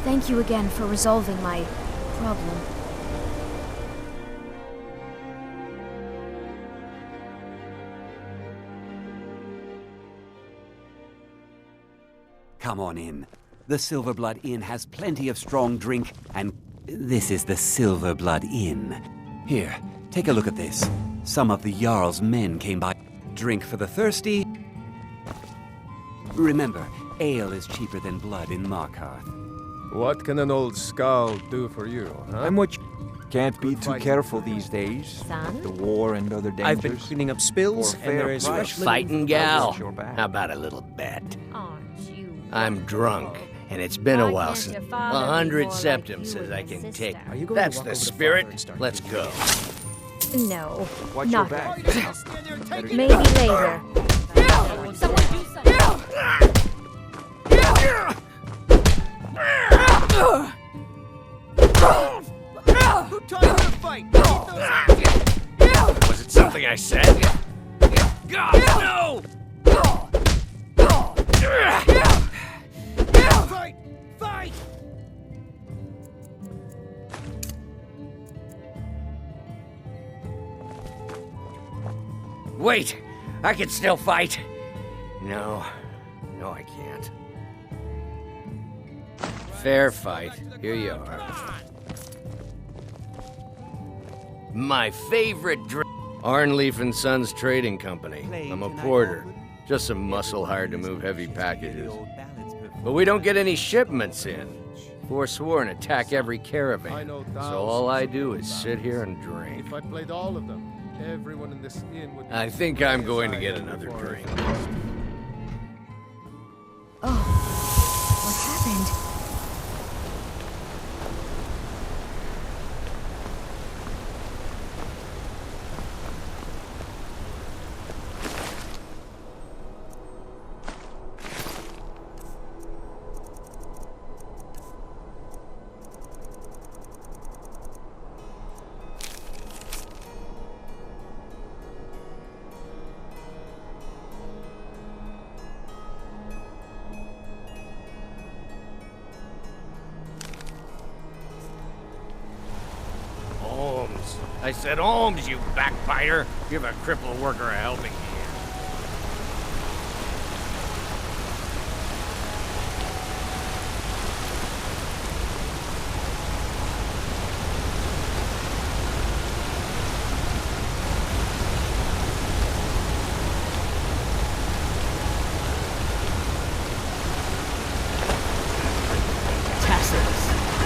Thank you again for resolving my problem. Come on in. The Silverblood Inn has plenty of strong drink, and this is the Silverblood Inn. Here, take a look at this. Some of the Jarl's men came by. Drink for the thirsty. Remember, ale is cheaper than blood in Markarth. What can an old skull do for you, huh? I'm what you... Can't be too careful these days. Son? The war and other dangers. I've been cleaning up spills, For and fair there is price. fresh Fighting I'll gal? watch your back. How about a little bet? Aren't you? I'm drunk, and it's been a Why while can't since your father be 100 more like septum you says and I my can sister? take. Are you going That's to walk the over to spirit. Father and start Let's beating go. him? No. Watch not your back. yet. Maybe later. Someone do something. Who taught you to fight? Was it something I said? God, no! Fight! Fight! Wait! I can still fight! No. No, I can't. Fair fight. Here you are. My favorite drink. Arnleaf and Sons Trading Company. I'm a porter. Just some muscle hired to move heavy packages. But we don't get any shipments in. Forsworn attack every caravan. So all I do is sit here and drink. If I played all of them, everyone in this inn would... I think I'm going to get another drink. Oh, what happened? I said Holmes, you backbiter! Give a crippled worker a helping hand.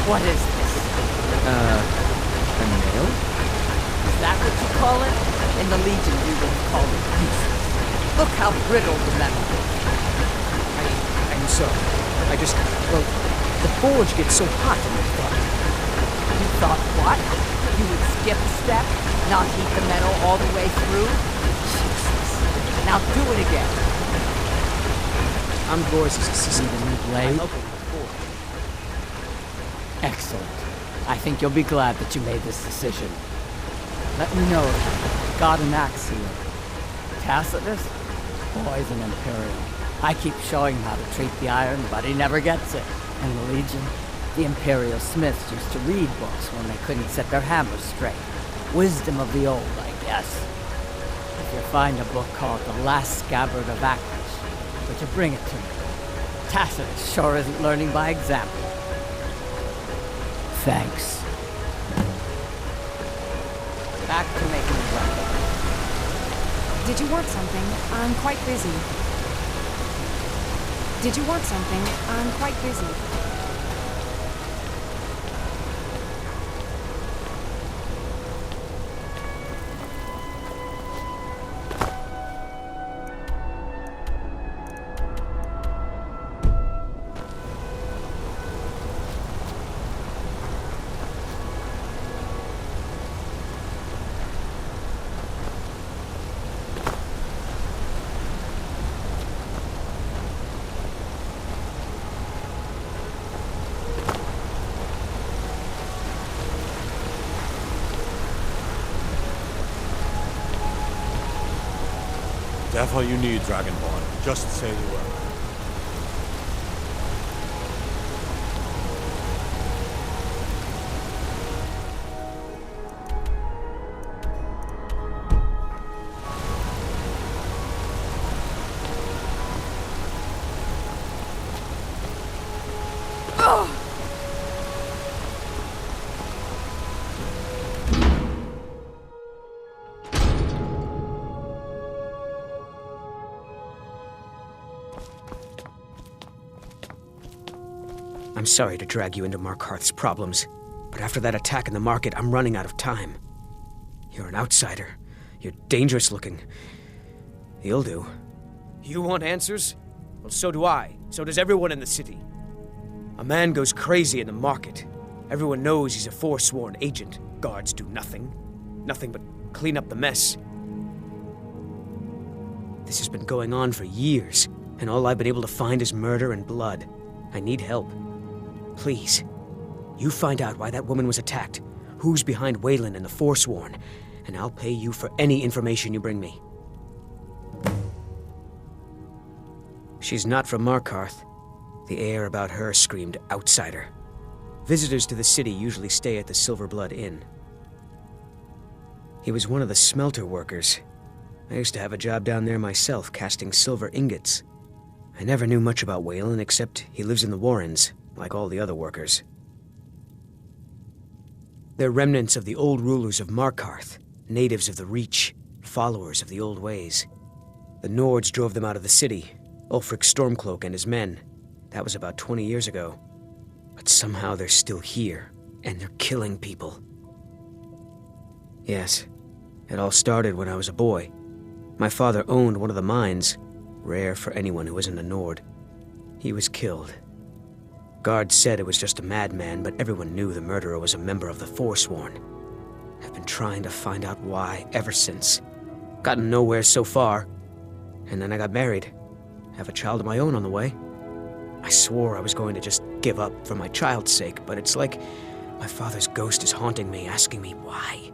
What is this? A nail? Is that what you call it? In the Legion, we would call it useless. Look how brittle the metal is. I'm sorry. I just... Well, the forge gets so hot in the thought. You thought what? You would skip a step? Not heat the metal all the way through? Jesus. Now do it again. I'm Gore's assistant. Need a new blade? Excellent. I think you'll be glad that you made this decision. Let me know if you got an axe here. Tacitus? Boy's an Imperial. I keep showing him how to treat the iron, but he never gets it. And the Legion? The Imperial smiths used to read books when they couldn't set their hammers straight. Wisdom of the old, I guess. If you find a book called The Last Scabbard of Actors, would you bring it to me? Tacitus sure isn't learning by example. Thanks. Back to making the weapon. Did you want something? I'm quite busy. Did you want something? I'm quite busy. That's all you need, Dragonborn. Just say the word. I'm sorry to drag you into Markarth's problems, but after that attack in the market, I'm running out of time. You're an outsider. You're dangerous looking. You'll do. You want answers? Well, so do I. So does everyone in the city. A man goes crazy in the market. Everyone knows he's a Forsworn agent. Guards do nothing. Nothing but clean up the mess. This has been going on for years, and all I've been able to find is murder and blood. I need help. Please, you find out why that woman was attacked, who's behind Waylon and the Forsworn, and I'll pay you for any information you bring me. She's not from Markarth. The air about her screamed outsider. Visitors to the city usually stay at the Silver Blood Inn. He was one of the smelter workers. I used to have a job down there myself, casting silver ingots. I never knew much about Waylon, except he lives in the Warrens, like all the other workers. They're remnants of the old rulers of Markarth, natives of the Reach, followers of the old ways. The Nords drove them out of the city, Ulfric Stormcloak and his men. That was about 20 years ago. But somehow they're still here, and they're killing people. Yes, it all started when I was a boy. My father owned one of the mines, rare for anyone who isn't a Nord. He was killed. Guards said it was just a madman, but everyone knew the murderer was a member of the Forsworn. I've been trying to find out why ever since. Gotten nowhere so far. And then I got married. Have a child of my own on the way. I swore I was going to just give up for my child's sake, but it's like my father's ghost is haunting me, asking me why.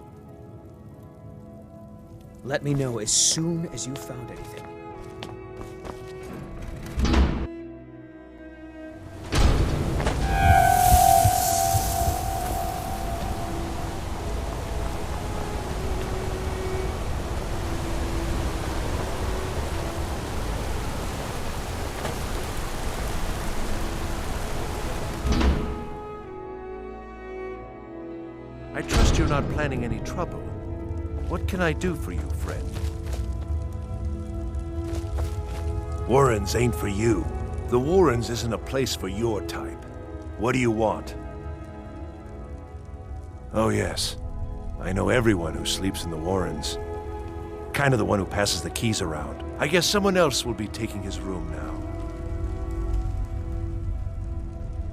Let me know as soon as you found anything. I trust you're not planning any trouble. What can I do for you, friend? Warrens ain't for you. The Warrens isn't a place for your type. What do you want? Oh yes, I know everyone who sleeps in the Warrens. Kind of the one who passes the keys around. I guess someone else will be taking his room now.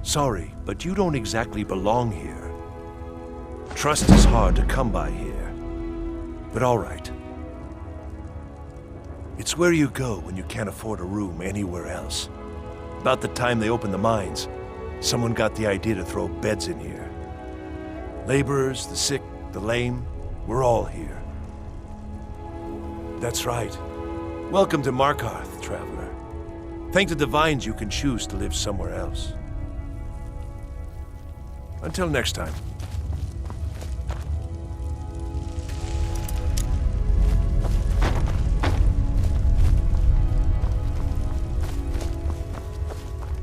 Sorry, but you don't exactly belong here. Trust is hard to come by here. But all right. It's where you go when you can't afford a room anywhere else. About the time they opened the mines, someone got the idea to throw beds in here. Laborers, the sick, the lame, we're all here. That's right. Welcome to Markarth, traveler. Thank the Divines you can choose to live somewhere else. Until next time.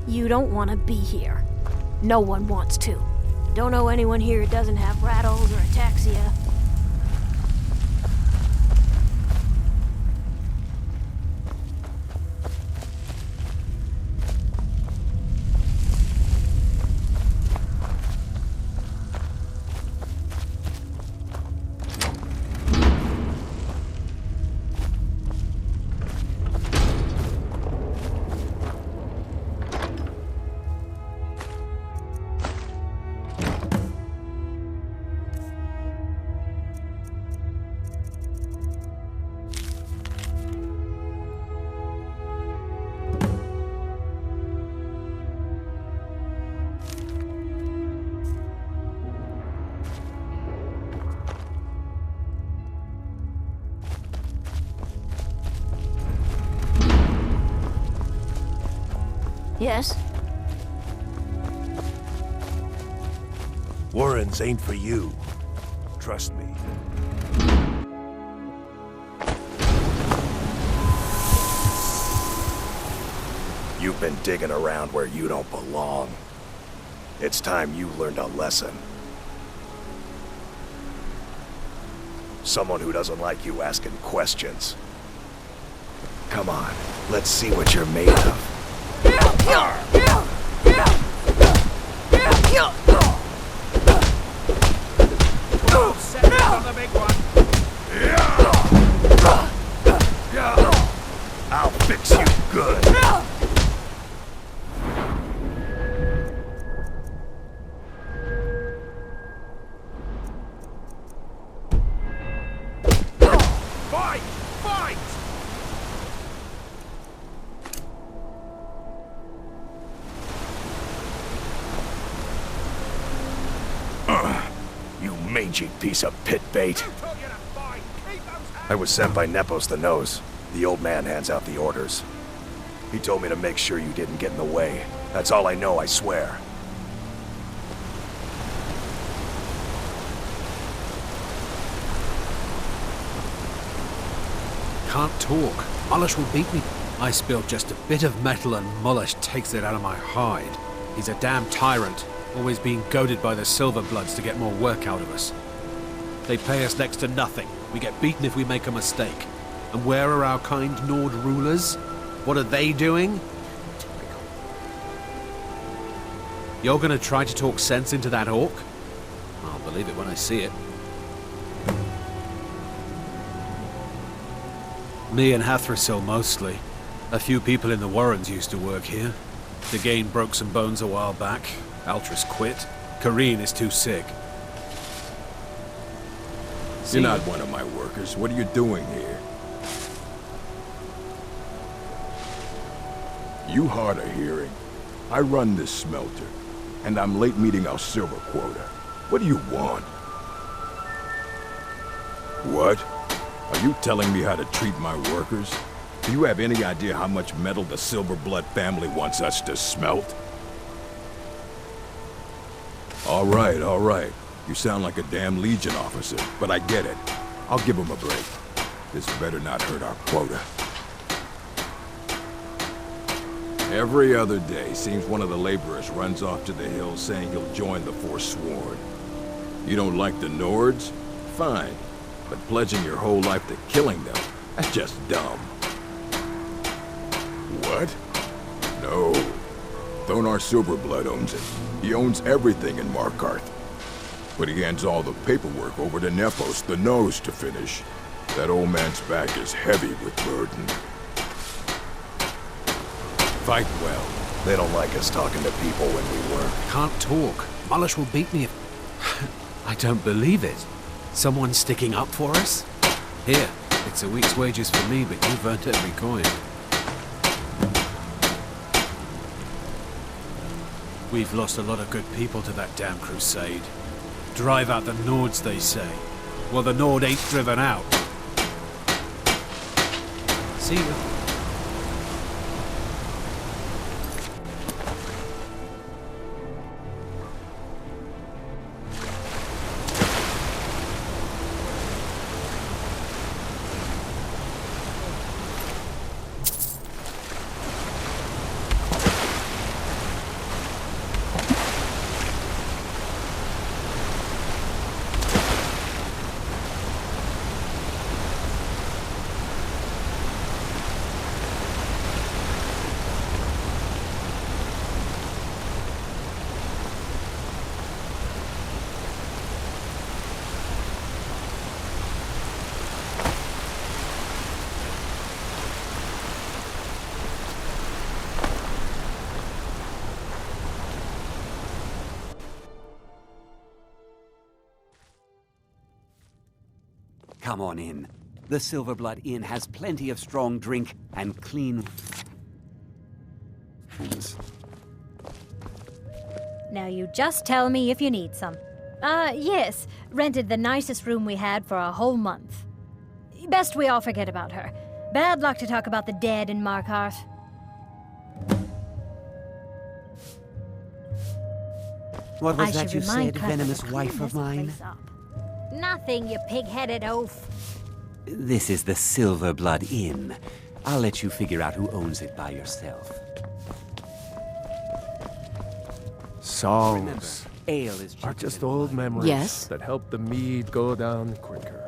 You don't want to be here. No one wants to. Don't know anyone here who doesn't have rattles or ataxia. Yes? Warrens ain't for you. Trust me. You've been digging around where you don't belong. It's time you learned a lesson. Someone who doesn't like you asking questions. Come on, let's see what you're made of. On the big one. I'll fix you good. Fight! Fight! You mangy piece of pit bait. I was sent by Nepos the Nose. The old man hands out the orders. He told me to make sure you didn't get in the way. That's all I know, I swear. Can't talk. Mullish will beat me. I spilled just a bit of metal and Mullish takes it out of my hide. He's a damn tyrant, always being goaded by the Silverbloods to get more work out of us. They pay us next to nothing. We get beaten if we make a mistake. And where are our kind Nord rulers? What are they doing? You're gonna try to talk sense into that orc? I'll believe it when I see it. Me and Hathrasil mostly. A few people in the Warrens used to work here. Degane broke some bones a while back. Altris quit. Kareen is too sick. You're not one of my workers. What are you doing here? You hard of hearing. I run this smelter, and I'm late meeting our silver quota. What do you want? What? Are you telling me how to treat my workers? Do you have any idea how much metal the Silverblood family wants us to smelt? All right. You sound like a damn Legion officer, but I get it. I'll give him a break. This better not hurt our quota. Every other day, seems one of the laborers runs off to the hills saying he'll join the Forsworn. You don't like the Nords? Fine. But pledging your whole life to killing them, that's just dumb. What? No. Thonar Silverblood owns it. He owns everything in Markarth. But he hands all the paperwork over to Nepos the Nose to finish. That old man's back is heavy with burden. Fight well. They don't like us talking to people when we work. Can't talk. Mullish will beat me if... I don't believe it. Someone sticking up for us? Here, it's a week's wages for me, but you've earned every coin. We've lost a lot of good people to that damn crusade. Drive out the Nords, they say. Well, the Nord ain't driven out. See you. Come on in. The Silverblood Inn has plenty of strong drink and clean... Now you just tell me if you need some. Yes. Rented the nicest room we had for a whole month. Best we all forget about her. Bad luck to talk about the dead in Markarth. What was that you said, venomous wife of mine? Nothing, you pig-headed oaf. This is the Silverblood Inn. I'll let you figure out who owns it by yourself. Songs ale is are just old memories Yes? that help the mead go down quicker.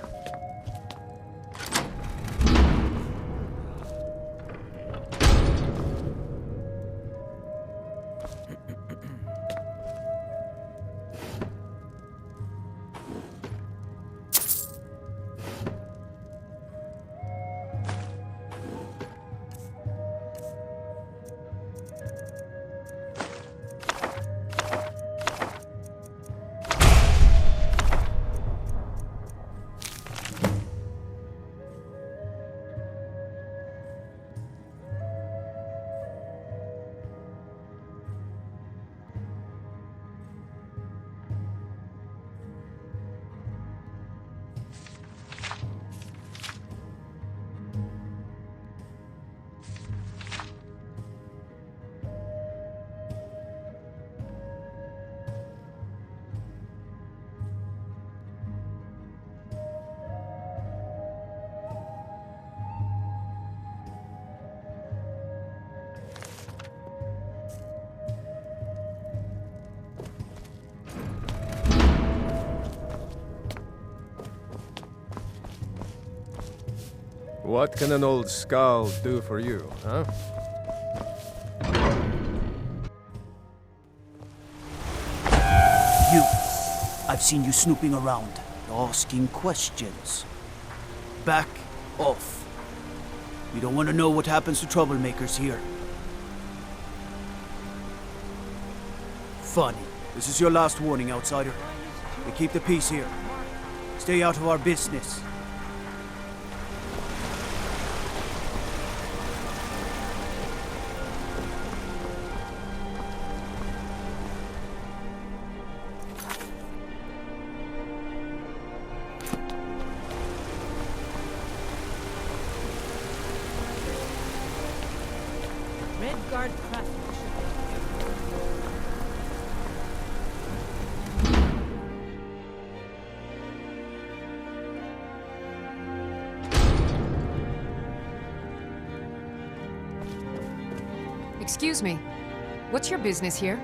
What can an old skull do for you, huh? You. I've seen you snooping around, asking questions. Back off. We don't want to know what happens to troublemakers here. Funny. This is your last warning, outsider. We keep the peace here. Stay out of our business. Redguard craftsmanship. Excuse me. What's your business here?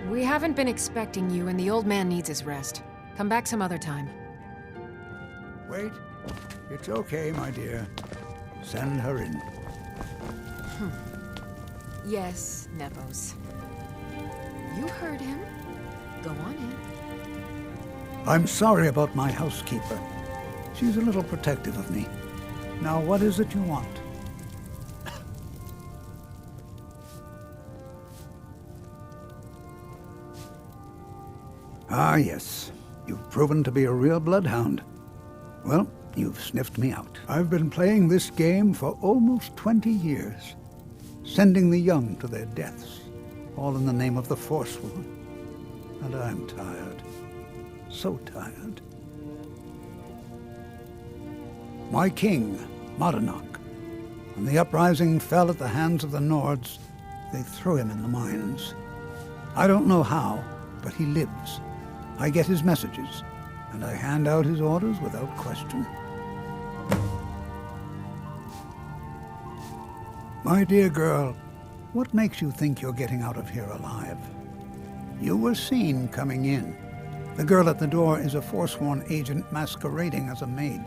We haven't been expecting you, and the old man needs his rest. Come back some other time. Wait. It's okay, my dear. Send her in. Yes, Nepos. You heard him. Go on in. I'm sorry about my housekeeper. She's a little protective of me. Now, what is it you want? Ah, yes. You've proven to be a real bloodhound. Well, you've sniffed me out. I've been playing this game for almost 20 years, sending the young to their deaths, all in the name of the Forsworn. And I'm tired. So tired. My king, Madanach, when the uprising fell at the hands of the Nords, they threw him in the mines. I don't know how, but he lives. I get his messages, and I hand out his orders without question. My dear girl, what makes you think you're getting out of here alive? You were seen coming in. The girl at the door is a Forsworn agent masquerading as a maid.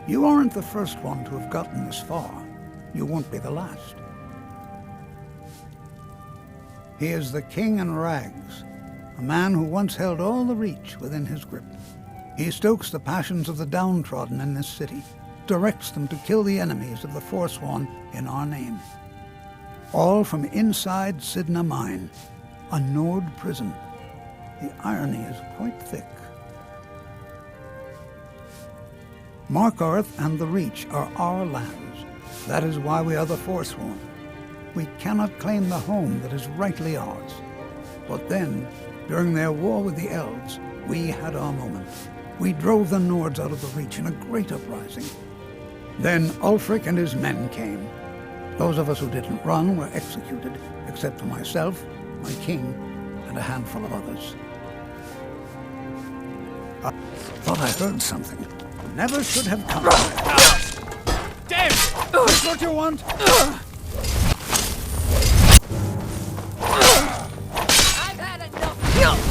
You aren't the first one to have gotten this far. You won't be the last. He is the King in Rags, a man who once held all the Reach within his grip. He stokes the passions of the downtrodden in this city, directs them to kill the enemies of the Forsworn in our name. All from inside Sidna Mine, a Nord prison. The irony is quite thick. Markarth and the Reach are our lands. That is why we are the Forsworn. We cannot claim the home that is rightly ours. But then, during their war with the Elves, we had our moment. We drove the Nords out of the Reach in a great uprising. Then Ulfric and his men came. Those of us who didn't run were executed, except for myself, my king, and a handful of others. I thought I heard something. Never should have come. Damn! That's what you want? I've had enough!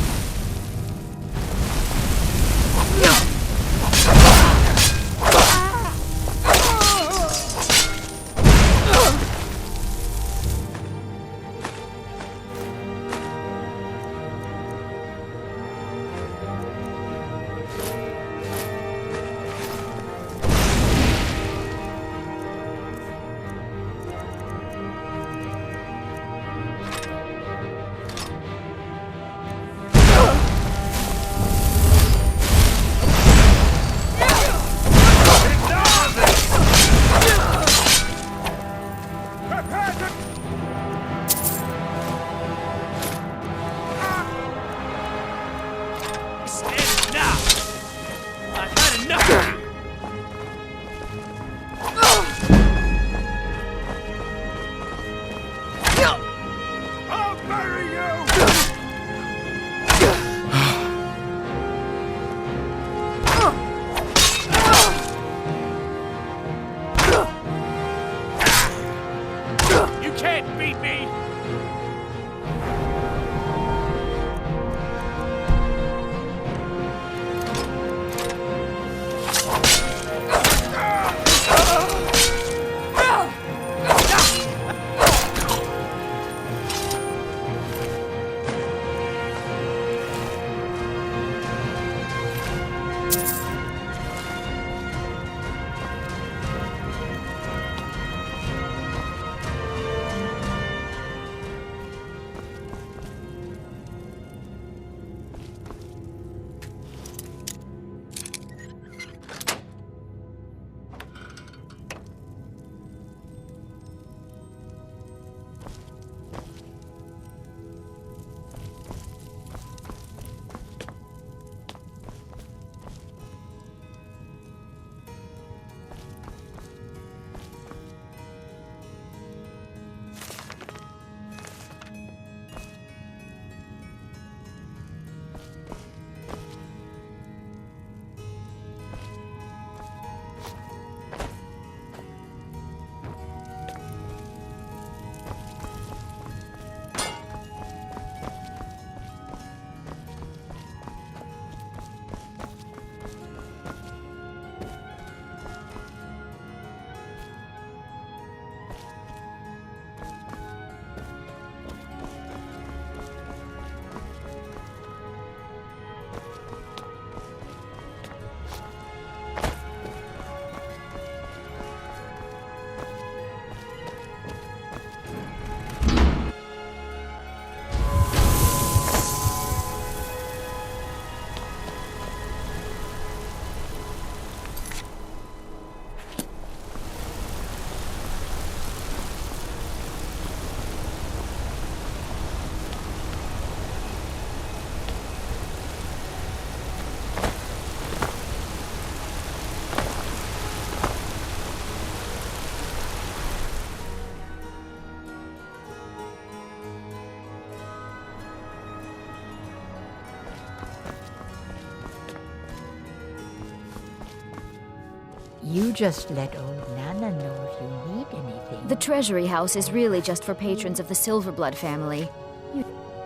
You just let old Nana know if you need anything. The treasury house is really just for patrons of the Silverblood family.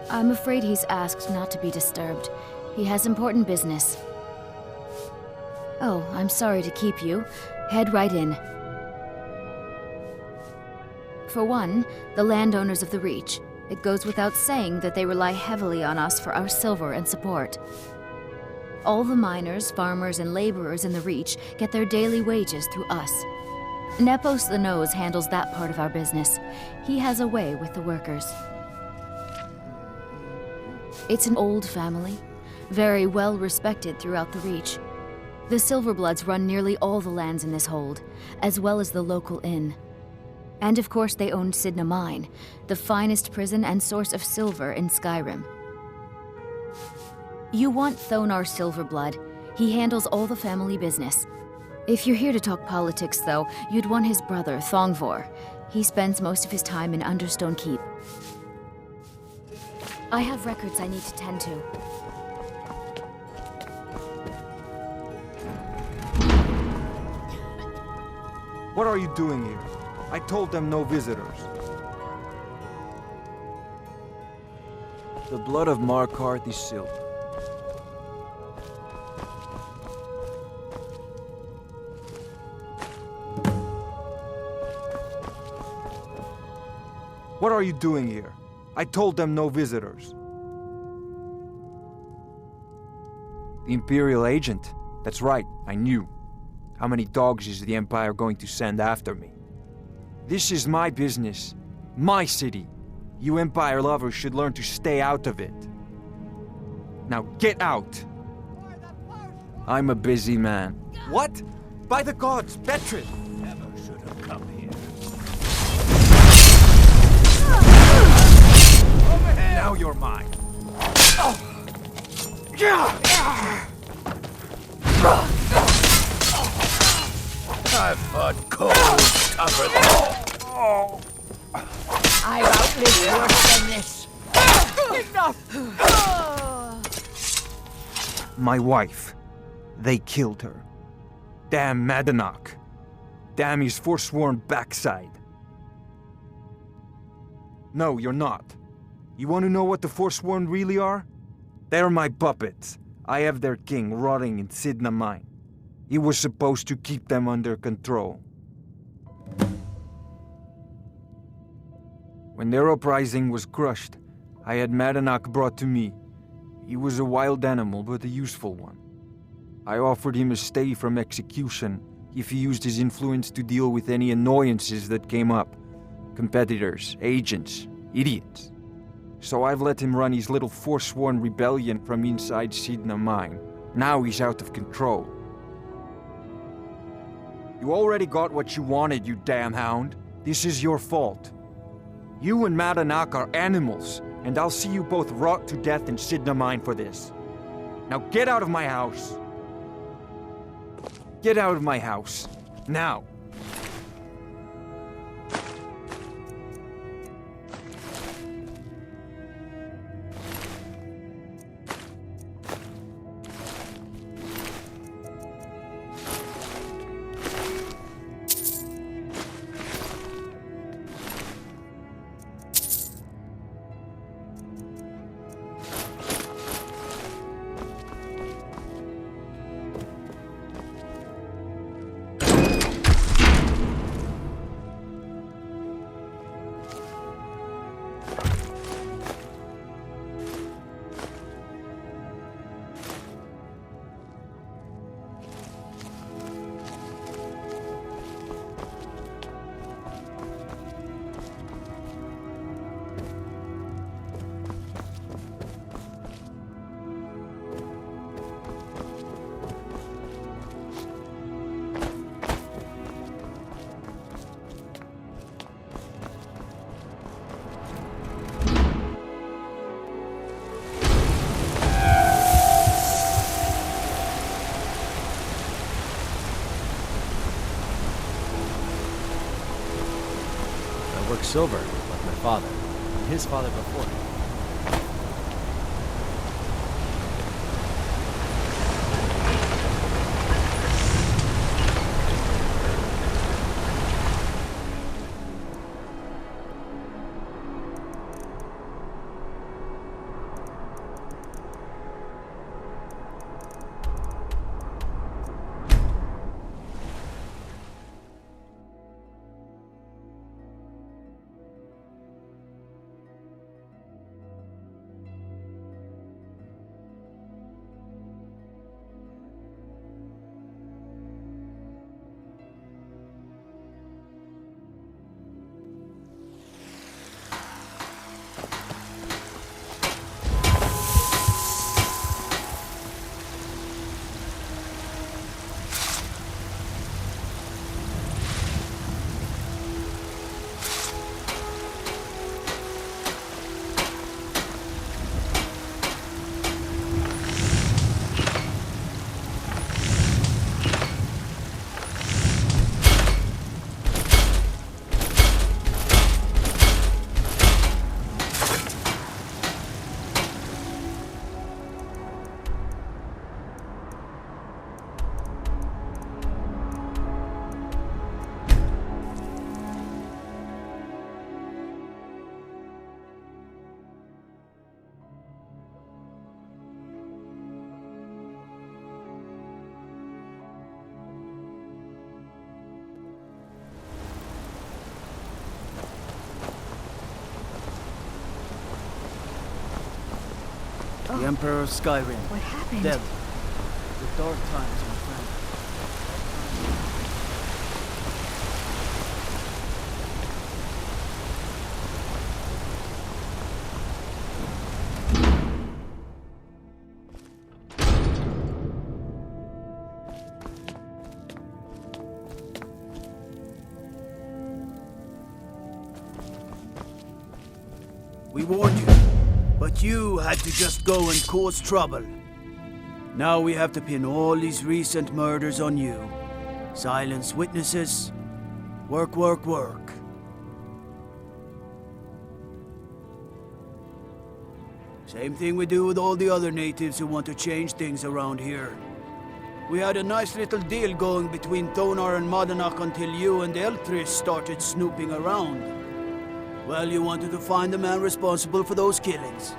I'm afraid he's asked not to be disturbed. He has important business. Oh, I'm sorry to keep you. Head right in. For one, the landowners of the Reach. It goes without saying that they rely heavily on us for our silver and support. All the miners, farmers, and laborers in the Reach get their daily wages through us. Nepos the Nose handles that part of our business. He has a way with the workers. It's an old family, very well respected throughout the Reach. The Silverbloods run nearly all the lands in this hold, as well as the local inn. And of course they own Sidna Mine, the finest prison and source of silver in Skyrim. You want Thonar Silverblood. He handles all the family business. If you're here to talk politics, though, you'd want his brother, Thongvor. He spends most of his time in Understone Keep. I have records I need to tend to. What are you doing here? I told them no visitors. The blood of Markarth is silver. What are you doing here? I told them no visitors. The Imperial agent? That's right, I knew. How many dogs is the Empire going to send after me? This is my business, my city. You Empire lovers should learn to stay out of it. Now get out! I'm a busy man. What? By the gods, Betrid! Never should have come here. Over here! Now you're mine. I've fought cold, tougher than... I've outlived worse than this. Enough! My wife. They killed her. Damn Madanach. Damn his forsworn backside. No, you're not. You want to know what the Forsworn really are? They're my puppets. I have their king rotting in Sidna Mine. He was supposed to keep them under control. When their uprising was crushed, I had Madanach brought to me. He was a wild animal, but a useful one. I offered him a stay from execution if he used his influence to deal with any annoyances that came up. Competitors, agents, idiots. So I've let him run his little Forsworn rebellion from inside Sidna Mine. Now he's out of control. You already got what you wanted, you damn hound. This is your fault. You and Madanach are animals, and I'll see you both rot to death in Sidna Mine for this. Now get out of my house. Get out of my house. Now. Silver, like my father, and his father before him. The Emperor of Skyrim. What happened? Dead. The dark times, my friend. We warned you, but you had to just go and cause trouble. Now we have to pin all these recent murders on you. Silence witnesses. Work, work, work. Same thing we do with all the other natives who want to change things around here. We had a nice little deal going between Thonar and Madanach until you and Elthris started snooping around. Well, you wanted to find the man responsible for those killings.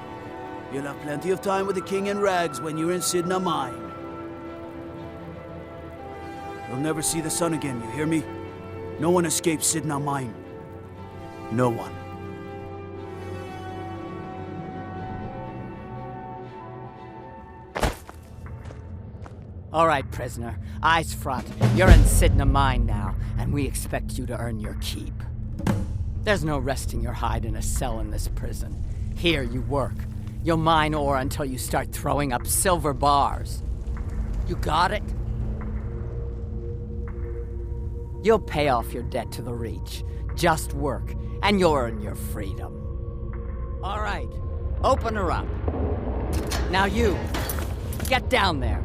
You'll have plenty of time with the king in rags when you're in Sidna Mine. You'll never see the sun again, you hear me? No one escapes Sidna Mine. No one. All right, prisoner. Eyes front. You're in Sidna Mine now, and we expect you to earn your keep. There's no resting your hide in a cell in this prison. Here you work. You'll mine ore until you start throwing up silver bars. You got it? You'll pay off your debt to the Reach. Just work, and you'll earn your freedom. All right, open her up. Now you, get down there.